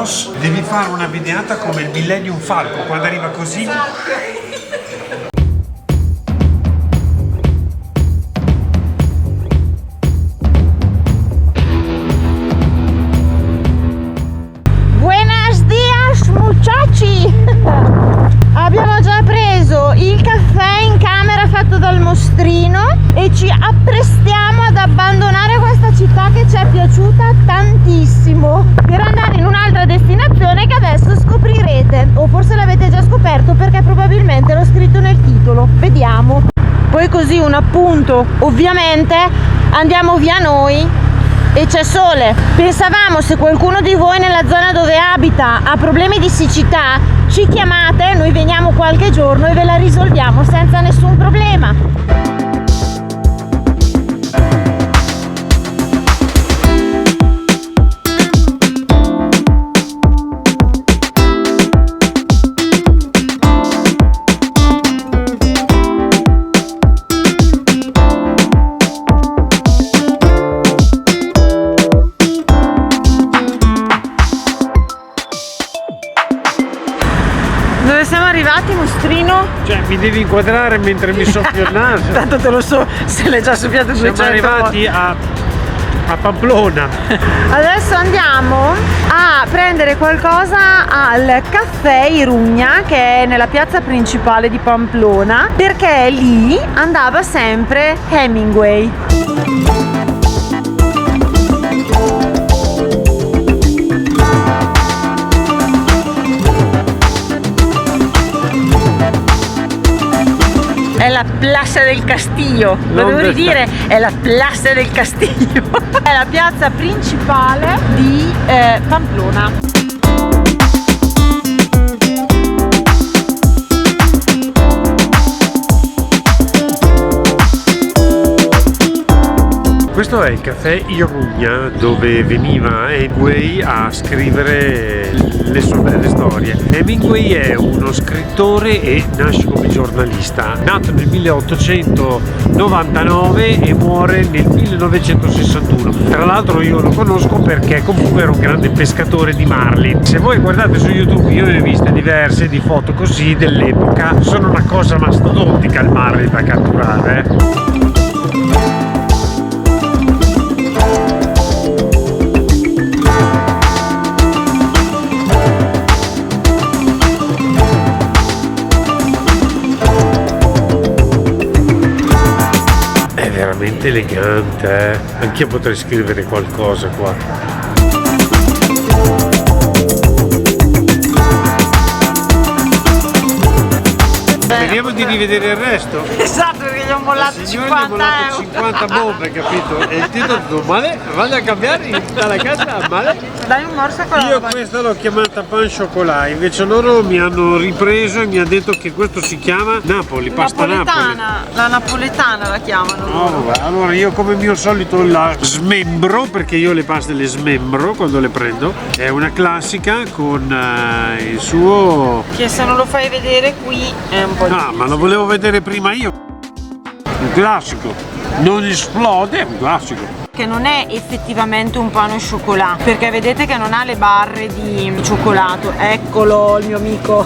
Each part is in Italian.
Cross. Devi fare una videata come il Millennium Falcon, quando arriva così. Buenos días, muchachi! Abbiamo già preso il caffè in camera fatto dal mostrino e ci apprestiamo ad abbandonare questa città che ci è piaciuta tantissimo per andare in un'altra destinazione che adesso scoprirete, o forse l'avete già scoperto perché probabilmente l'ho scritto nel titolo. Vediamo. Poi così un appunto, ovviamente andiamo via noi e c'è sole. Pensavamo, se qualcuno di voi nella zona dove abita ha problemi di siccità, ci chiamate, noi veniamo qualche giorno e ve la risolviamo senza nessun problema. Dove siamo arrivati, mostrino? Cioè, mi devi inquadrare mentre mi soffio il naso. Tanto te lo so, se l'hai già soffiato 200 Siamo arrivati a Pamplona. Adesso andiamo a prendere qualcosa al caffè Irugna, che è nella piazza principale di Pamplona, perché lì andava sempre Hemingway. È la Plaza del Castillo, lo devo ridire, è la Plaza del Castillo. È la piazza principale di Pamplona. Questo è il caffè Irugna, dove veniva Hemingway a scrivere le sue belle storie. Hemingway è uno scrittore e nasce come giornalista, nato nel 1899 e muore nel 1961. Tra l'altro io lo conosco perché comunque era un grande pescatore di marlin. Se voi guardate su YouTube, io ne ho viste diverse di foto così dell'epoca, sono una cosa mastodontica il marlin da catturare. Veramente elegante, eh? Anch'io potrei scrivere qualcosa qua. Vediamo di rivedere il resto. Esatto, perché gli ho mollato 50 euro. 50 bombe, capito? E il titolo detto, male, vado a cambiare dalla casa, male. Dai un morso con Io questa l'ho chiamata pan chocolat, invece loro mi hanno ripreso e mi hanno detto che questo si chiama Napoli, pasta Napoli. La napoletana la chiamano loro. Vabbè, allora io come mio solito la smembro, perché io le paste le smembro quando le prendo. È una classica con il suo... Che se non lo fai vedere qui è un po' difficile. Ah, ma lo volevo vedere prima io. Un classico. Non esplode, è un classico. Che non è effettivamente un pan au chocolat, perché vedete che non ha le barre di cioccolato. Eccolo il mio amico.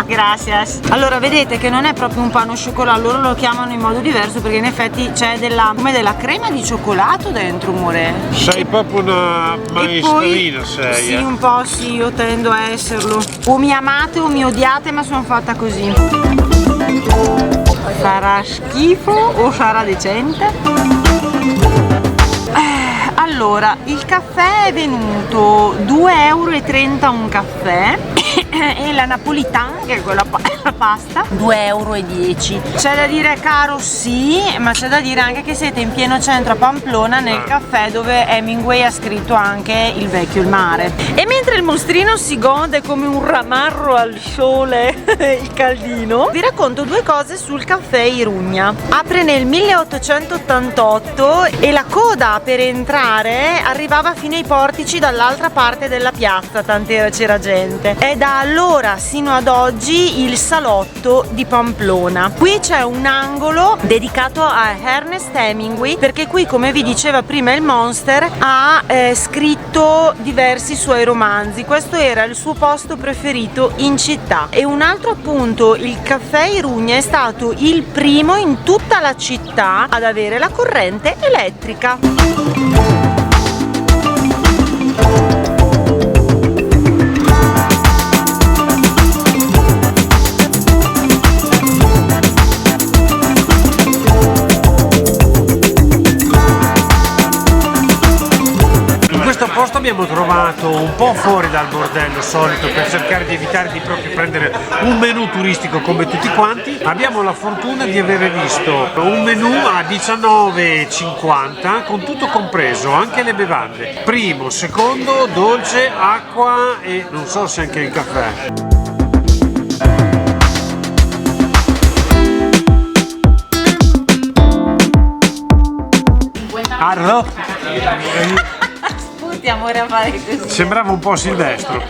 Gracias. Allora vedete che non è proprio un pan au chocolat, loro lo chiamano in modo diverso perché in effetti c'è come della crema di cioccolato dentro, amore. Sei proprio una maestrina, sei. Sì, un po' sì, io tendo a esserlo. O mi amate o mi odiate, ma sono fatta così. Sarà schifo o sarà decente? Allora, il caffè è venuto 2,30 euro un caffè e la napolitana, che è quella la pasta, 2,10 euro. C'è da dire caro sì, ma c'è da dire anche che siete in pieno centro a Pamplona, nel caffè dove Hemingway ha scritto anche Il vecchio il mare. E mentre il mostrino si gode come un ramarro al sole il caldino, vi racconto due cose sul caffè Irugna. Apre nel 1888 e la coda per entrare arrivava fino ai portici dall'altra parte della piazza, tant'era c'era gente. È da allora sino ad oggi il salotto di Pamplona. Qui c'è un angolo dedicato a Ernest Hemingway, perché qui, come vi diceva prima il Monster, ha scritto diversi suoi romanzi. Questo era il suo posto preferito in città. E un altro appunto, il caffè Irugna è stato il primo in tutta la città ad avere la corrente elettrica. Abbiamo trovato un po' fuori dal bordello solito per cercare di evitare di proprio prendere un menù turistico come tutti quanti. Abbiamo la fortuna di avere visto un menù a 19,50 con tutto compreso, anche le bevande. Primo, secondo, dolce, acqua e non so se anche il caffè. Arro! Amore a fare così. Sembrava un po' Silvestro.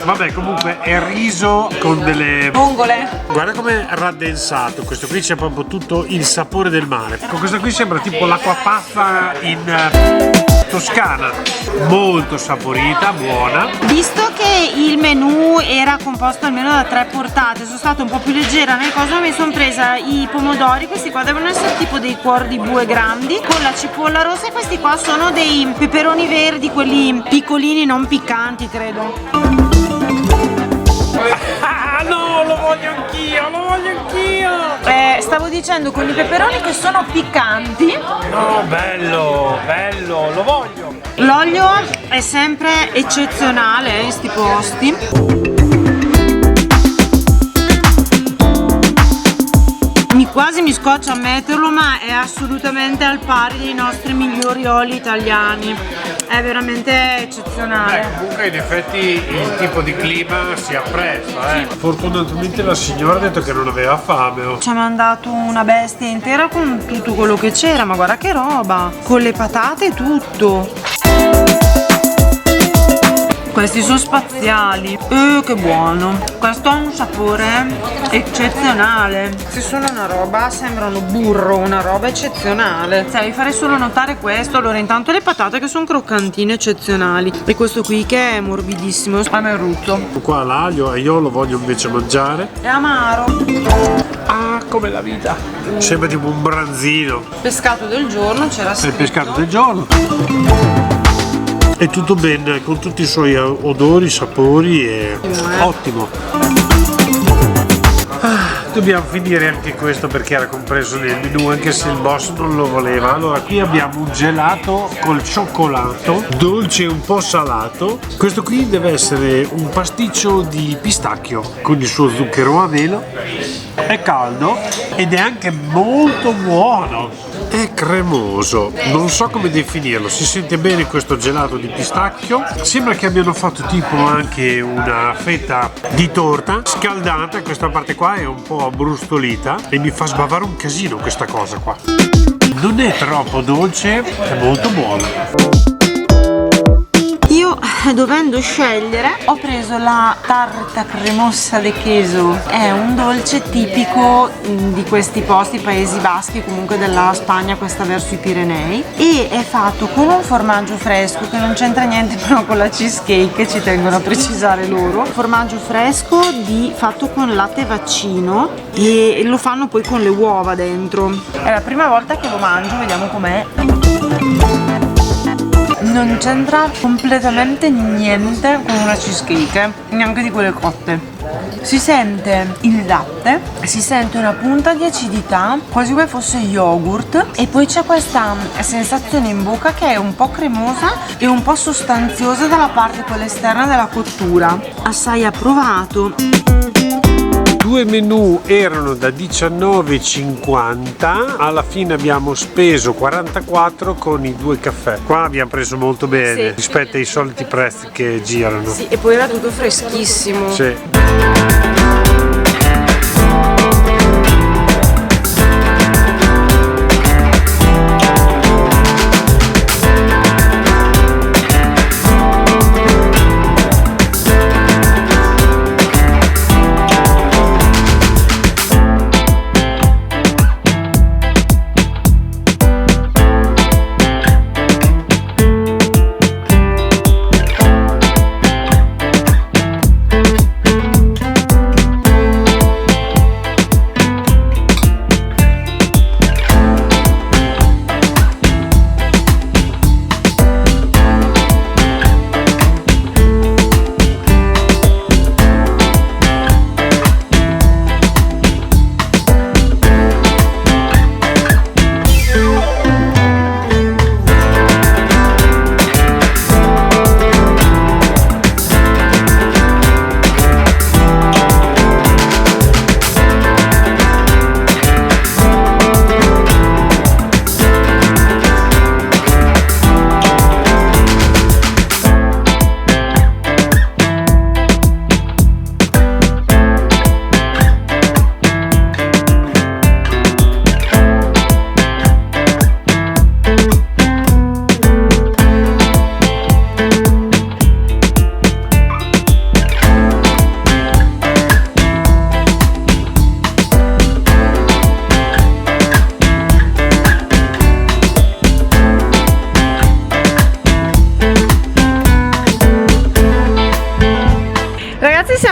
Vabbè, comunque è riso con delle vongole. Guarda com'è raddensato. Questo qui c'è proprio tutto il sapore del mare. Questo qui sembra tipo l'acqua paffa in Toscana. Molto saporita, buona. Visto che il menù era composto almeno da 3 portate, sono stata un po' più leggera nel coso, mi sono presa i pomodori. Questi qua devono essere tipo dei cuori di bue grandi, con la cipolla rossa, e questi qua sono dei peperoni verdi, quelli piccolini, non piccanti, credo. Ah no, lo voglio anch'io, lo voglio anch'io! Stavo dicendo con i peperoni che sono piccanti. No, bello, bello, lo voglio! L'olio è sempre eccezionale in sti posti. Quasi mi scoccia ammetterlo, ma è assolutamente al pari dei nostri migliori oli italiani. È veramente eccezionale. Comunque in effetti il tipo di clima si apprezza. Fortunatamente la signora ha detto che non aveva fame. Ci ha mandato una bestia intera con tutto quello che c'era, ma guarda che roba! Con le patate e tutto. Questi sono spaziali. Che buono. Questo ha un sapore eccezionale. Se sono una roba, sembrano burro, una roba eccezionale. Sai, vi farei solo notare questo. Allora, intanto le patate che sono croccantine eccezionali. E questo qui che è morbidissimo, spamerrutto. Qua l'aglio e io lo voglio invece mangiare. È amaro. Ah, come la vita. Sembra tipo un branzino. Pescato del giorno, c'era scritto. Il pescato del giorno. È tutto bene, con tutti i suoi odori, sapori e ottimo. Dobbiamo finire anche questo perché era compreso nel menù, anche se il boss non lo voleva. Allora, qui abbiamo un gelato col cioccolato, dolce e un po' salato. Questo qui deve essere un pasticcio di pistacchio con il suo zucchero a velo. È caldo ed è anche molto buono. È cremoso, non so come definirlo, si sente bene questo gelato di pistacchio. Sembra che abbiano fatto tipo anche una fetta di torta scaldata. Questa parte qua è un po' abbrustolita e mi fa sbavare un casino questa cosa qua. Non è troppo dolce, è molto buono. Io, dovendo scegliere, ho preso la tarta cremosa de queso. È un dolce tipico di questi posti, Paesi Baschi, comunque della Spagna, questa verso i Pirenei, e è fatto con un formaggio fresco che non c'entra niente però con la cheesecake, ci tengono a precisare loro. Formaggio fresco fatto con latte vaccino e lo fanno poi con le uova dentro. È la prima volta che lo mangio, vediamo com'è. Non c'entra completamente niente con una cheesecake, neanche di quelle cotte. Si sente il latte, si sente una punta di acidità, quasi come fosse yogurt, e poi c'è questa sensazione in bocca che è un po' cremosa e un po' sostanziosa dalla parte quella esterna della cottura. Assai approvato. Due menù erano da 19,50, alla fine abbiamo speso 44 con i 2 caffè. Qua abbiamo preso molto bene, sì, rispetto ai soliti prezzi che girano. Sì, e poi era tutto freschissimo. Sì.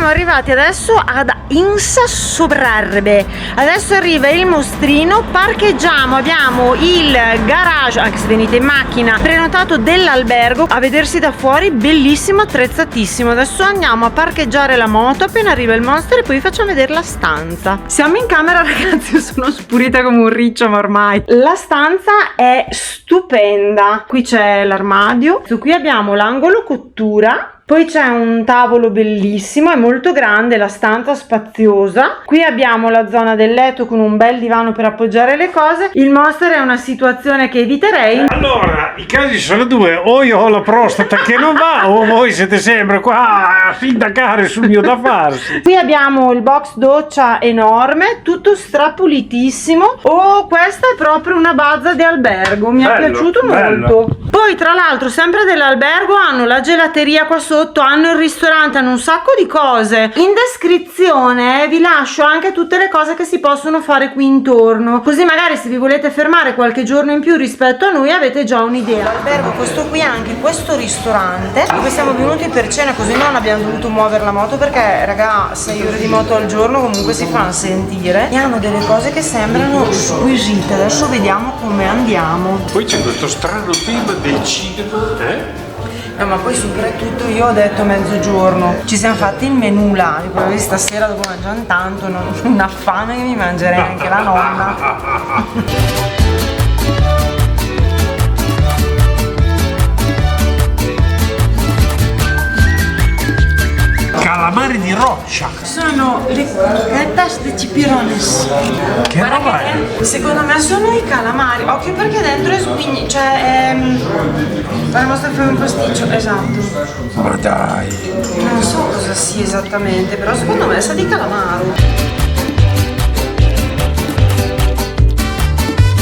siamo arrivati adesso ad Insa Sobrarbe. Adesso arriva il mostrino, parcheggiamo, abbiamo il garage, anche se venite in macchina, prenotato dell'albergo. A vedersi da fuori, bellissimo, attrezzatissimo. Adesso andiamo a parcheggiare la moto appena arriva il Monster e poi vi facciamo vedere la stanza. Siamo in camera, ragazzi, io sono spurita come un riccio, ma ormai la stanza è stupenda. Qui c'è l'armadio, su qui abbiamo l'angolo cottura. Poi c'è un tavolo bellissimo, è molto grande, la stanza spaziosa. Qui abbiamo la zona del letto con un bel divano per appoggiare le cose. Il Monster è una situazione che eviterei. Allora, i casi sono due: o io ho la prostata che non va, o voi siete sempre qua a sindacare sul mio da farsi. Qui abbiamo il box doccia enorme, tutto strapulitissimo. Oh, questa è proprio una bazza di albergo, mi è piaciuto molto. Poi tra l'altro sempre dell'albergo hanno la gelateria qua sotto, hanno il ristorante, hanno un sacco di cose. In descrizione vi lascio anche tutte le cose che si possono fare qui intorno, così magari se vi volete fermare qualche giorno in più rispetto a noi avete già un'idea. L'albergo, questo qui, anche questo ristorante dove siamo venuti per cena, così non abbiamo dovuto muovere la moto perché raga 6 ore di moto al giorno comunque si fanno sentire, e hanno delle cose che sembrano squisite. Adesso vediamo come andiamo. Poi c'è questo strano tema del cinema, No, ma poi soprattutto io ho detto mezzogiorno, ci siamo fatti il menù là, poi stasera dopo mangiare tanto, una fame che mi mangerei anche la nonna. Calamari di roccia. Sono le croquetas de chipirones. Che roba è? Secondo me sono i calamari. Occhio perché dentro è squigni, cioè faremo fare un pasticcio, esatto. Ma dai. Non so cosa sia esattamente, però secondo me sa di calamaro.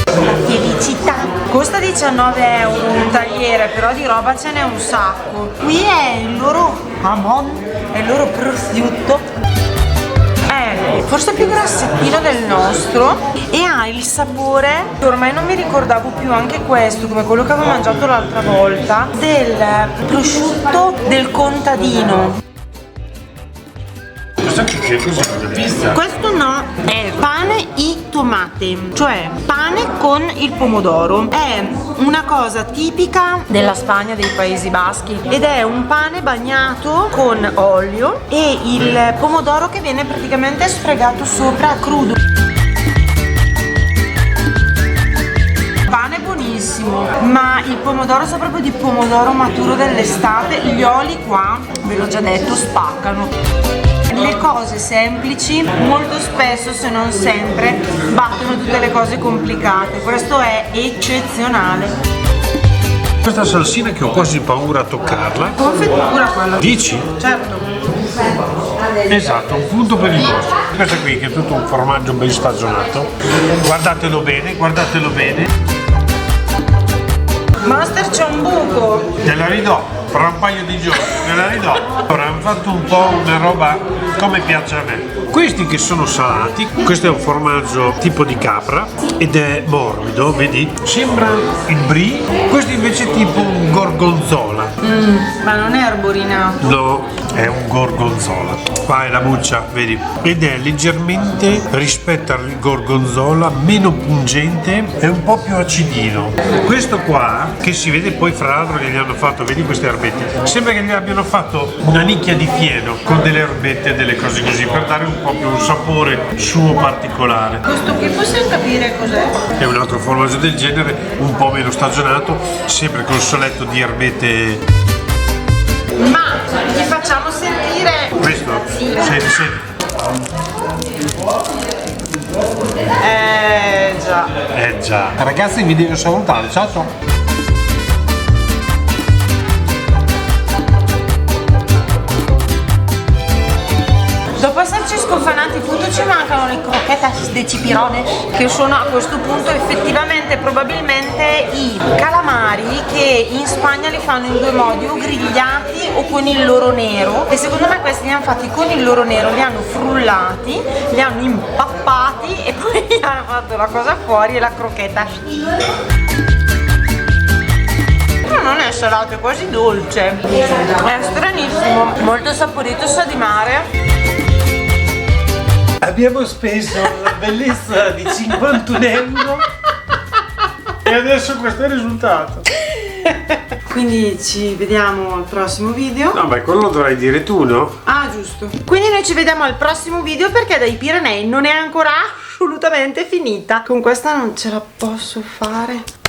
La felicità. Costa 19 euro un tagliere, però di roba ce n'è un sacco. Qui è il loro jamon, è il loro prosciutto. È forse più grassettino del nostro e ha il sapore, ormai non mi ricordavo più, anche questo, come quello che avevo mangiato l'altra volta, del prosciutto del contadino. Che cos'è una pizza? Questo no, è pane e tomate, cioè pane con il pomodoro. È una cosa tipica della Spagna, dei Paesi Baschi, ed è un pane bagnato con olio e il pomodoro che viene praticamente sfregato sopra crudo. Pane buonissimo, ma il pomodoro sa proprio di pomodoro maturo dell'estate. Gli oli qua, ve l'ho già detto, spaccano. Le cose semplici molto spesso, se non sempre, battono tutte le cose complicate. Questo è eccezionale. Questa salsina che ho quasi paura a toccarla. Confettura quella. Dici? Certo. Esatto, un punto per il vostro. Questo qui che è tutto un formaggio ben stagionato. Guardatelo bene, guardatelo bene. Master, c'è un buco. Te la ridò, fra un paio di giorni, te la ridò. Ora hanno fatto un po' una roba come piace a me. Questi che sono salati, questo è un formaggio tipo di capra ed è morbido, vedi? Sembra il brie, questo invece è tipo un gorgonzola. Ma non è arborinato. No, è un gorgonzola. Qua è la buccia, vedi? Ed è leggermente, rispetto al gorgonzola, meno pungente e un po' più acidino. Questo qua, che si vede poi fra l'altro che gli hanno fatto, vedi queste erbette? Sembra che gli abbiano fatto una nicchia di fieno con delle erbette e delle cose così, per dare un po' più un sapore suo particolare. Questo qui possiamo capire cos'è? È un altro formaggio del genere, un po' meno stagionato, sempre col soletto di erbette. Ma ti facciamo sentire. Questo? Senti, senti. Già. Già. Ragazzi, vi devo salutare, ciao ciao. Dopo esserci sconfanati tutto, ci mancano le croquetas de chipirones, che sono a questo punto effettivamente probabilmente i calamari che in Spagna li fanno in due modi, o grigliati o con il loro nero, e secondo me questi li hanno fatti con il loro nero, li hanno frullati, li hanno impappati e poi gli hanno fatto la cosa fuori e la croqueta. non è salato, è quasi dolce. È stranissimo, molto saporito, sa di mare. Abbiamo speso la bellezza di 51 euro e adesso questo è il risultato. Quindi ci vediamo al prossimo video. No, beh, quello lo dovrai dire tu, no? Ah, giusto. Quindi noi ci vediamo al prossimo video perché dai Pirenei non è ancora assolutamente finita. Con questa non ce la posso fare.